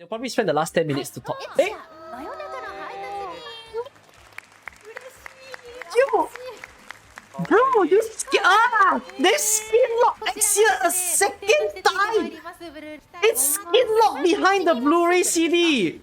They'll probably spend the last 10 minutes to talk. Hey! Yo! Bro, they skin locked Exia a second time! It's skin locked behind the Blu-ray CD!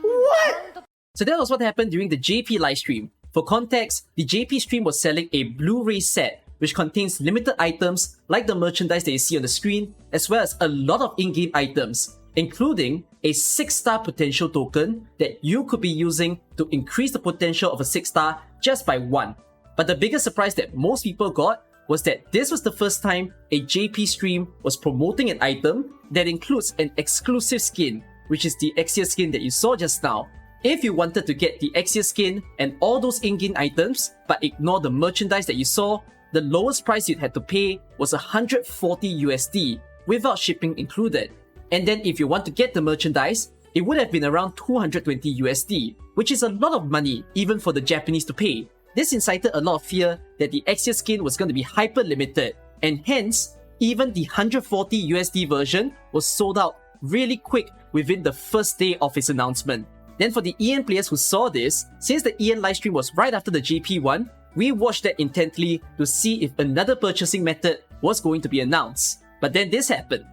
What? So that was what happened during the JP livestream. For context, the JP stream was selling a Blu-ray set which contains limited items like the merchandise that you see on the screen, as well as a lot of in-game items, including a 6-star potential token that you could be using to increase the potential of a 6-star just by 1. But the biggest surprise that most people got was that this was the first time a JP stream was promoting an item that includes an exclusive skin, which is the Exia skin that you saw just now. If you wanted to get the Exia skin and all those in-game items, but ignore the merchandise that you saw, the lowest price you'd had to pay was 140 USD, without shipping included. And then if you want to get the merchandise, it would have been around 220 USD, which is a lot of money even for the Japanese to pay. This incited a lot of fear that the Exia skin was going to be hyper limited, and hence, even the 140 USD version was sold out really quick within the first day of its announcement. Then for the EN players who saw this, since the EN livestream was right after the JP one, we watched that intently to see if another purchasing method was going to be announced. But then this happened.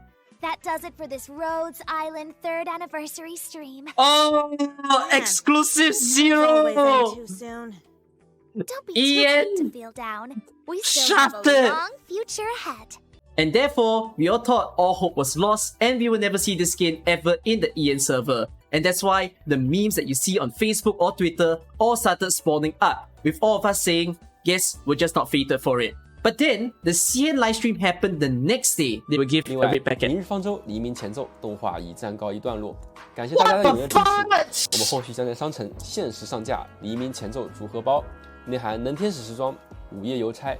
That does it for this Rhodes Island 3rd anniversary stream. Oh, exclusive zero! Too soon. Don't be too quick to feel down. We still have a Shattered. long future ahead. And therefore, we all thought all hope was lost and we will never see this skin ever in the EN server. And that's why the memes that you see on Facebook or Twitter all started spawning up, with all of us saying, yes, we're just not fated for it. But then, the CN livestream happened the next day. They will give 另 a 外， red packet. 明日方舟黎明前奏动画已暂告一段落，感谢大家的踊跃支持。我们后续将在商城限时上架黎明前奏组合包，内含能天使时装、午夜邮差、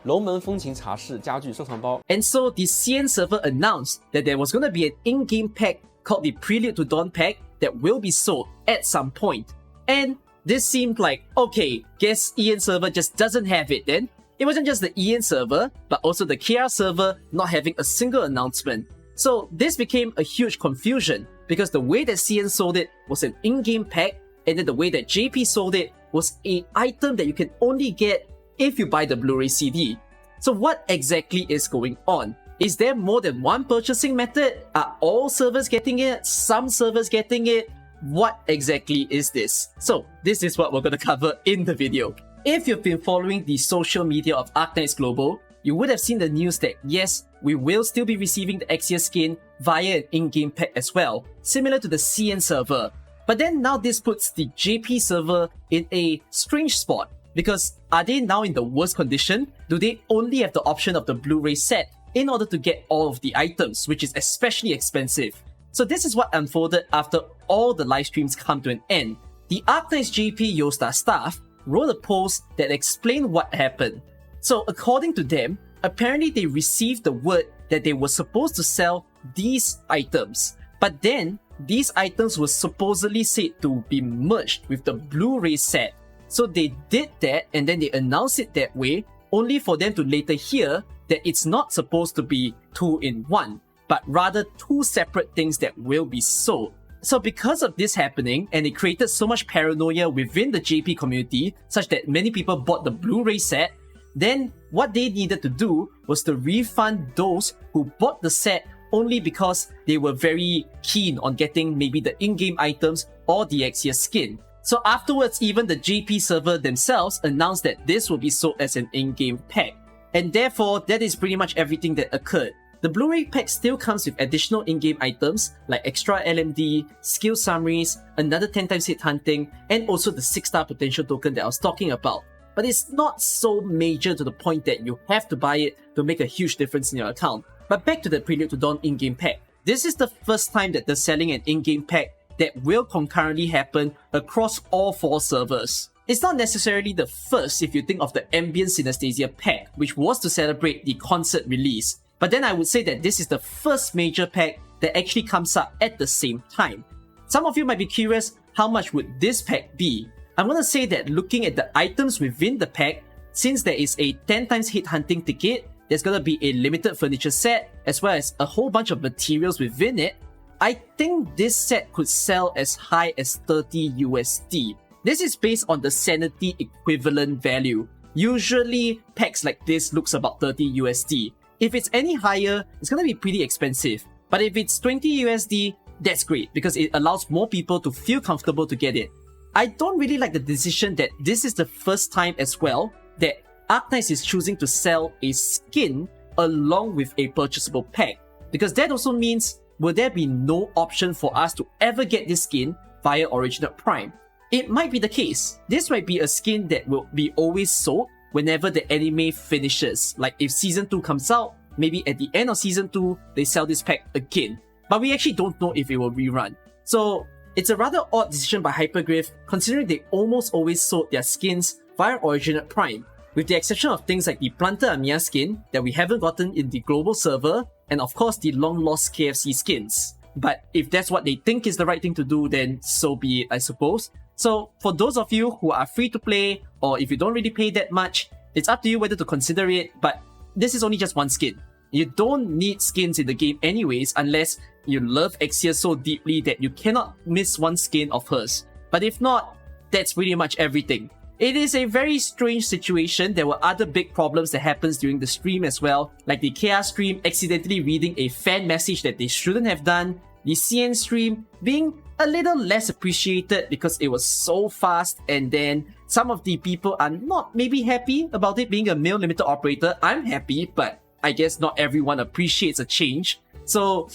龙门风情茶室家具收藏包。And so, the CN server announced that there was going to be an in-game pack called the Prelude to Dawn pack that will be sold at some point. And this seemed like, okay, guess EN server just doesn't have it then. It wasn't just the EN server, but also the KR server not having a single announcement. So this became a huge confusion because the way that CN sold it was an in-game pack, and then the way that JP sold it was an item that you can only get if you buy the Blu-ray CD. So what exactly is going on? Is there more than one purchasing method? Are all servers getting it? Some servers getting it? What exactly is this? So this is what we're going to cover in the video. If you've been following the social media of Arknights Global, you would have seen the news that yes, we will still be receiving the Exia skin via an in-game pack as well, similar to the CN server. But then now this puts the JP server in a strange spot, because are they now in the worst condition? Do they only have the option of the Blu-ray set in order to get all of the items, which is especially expensive? So this is what unfolded after all the live streams come to an end. The Arknights JP Yostar staff wrote a post that explained what happened. So according to them, apparently they received the word that they were supposed to sell these items. But then, these items were supposedly said to be merged with the Blu-ray set. So they did that and then they announced it that way, only for them to later hear that it's not supposed to be 2 in 1, but rather 2 separate things that will be sold. So because of this happening, and it created so much paranoia within the JP community, such that many people bought the Blu-ray set, then what they needed to do was to refund those who bought the set only because they were very keen on getting maybe the in-game items or the Exia skin. So afterwards, even the JP server themselves announced that this will be sold as an in-game pack. And therefore, that is pretty much everything that occurred. The Blu-ray pack still comes with additional in-game items like extra LMD, skill summaries, another 10x hit hunting, and also the 6-star potential token that I was talking about. But it's not so major to the point that you have to buy it to make a huge difference in your account. But back to the Prelude to Dawn in-game pack. This is the first time that they're selling an in-game pack that will concurrently happen across all 4 servers. It's not necessarily the first if you think of the Ambient Synesthesia pack, which was to celebrate the concert release. But then I would say that this is the first major pack that actually comes up at the same time. Some of you might be curious, how much would this pack be? I'm going to say that looking at the items within the pack, since there is a 10x hit hunting ticket, there's going to be a limited furniture set, as well as a whole bunch of materials within it, I think this set could sell as high as 30 USD. This is based on the sanity equivalent value. Usually, packs like this looks about 30 USD. If it's any higher, it's gonna be pretty expensive. But if it's 20 USD, that's great because it allows more people to feel comfortable to get it. I don't really like the decision that this is the first time as well that Arknights is choosing to sell a skin along with a purchasable pack, because that also means will there be no option for us to ever get this skin via Original Prime? It might be the case. This might be a skin that will be always sold whenever the anime finishes. Like if Season 2 comes out, maybe at the end of Season 2, they sell this pack again. But we actually don't know if it will rerun. So it's a rather odd decision by Hyperglyph, considering they almost always sold their skins via Original Prime, with the exception of things like the Planter Amiya skin that we haven't gotten in the global server, and of course the long-lost KFC skins. But if that's what they think is the right thing to do, then so be it, I suppose. So for those of you who are free to play, or if you don't really pay that much, it's up to you whether to consider it, but this is only just one skin. You don't need skins in the game anyways unless you love Exia so deeply that you cannot miss one skin of hers. But if not, that's pretty much everything. It is a very strange situation. There were other big problems that happens during the stream as well, like the KR stream accidentally reading a fan message that they shouldn't have done, the CN stream being a little less appreciated because it was so fast, and then some of the people are not maybe happy about it being a male limited operator. I'm happy, but I guess not everyone appreciates a change. So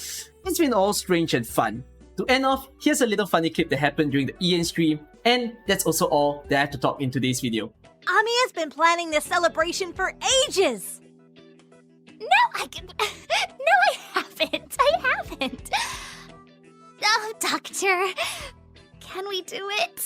it's been all strange and fun. To end off, here's a little funny clip that happened during the EN stream, and that's also all that I have to talk in today's video. Amiya's been planning this celebration for ages! No, I haven't. I haven't. Oh, Doctor, can we do it?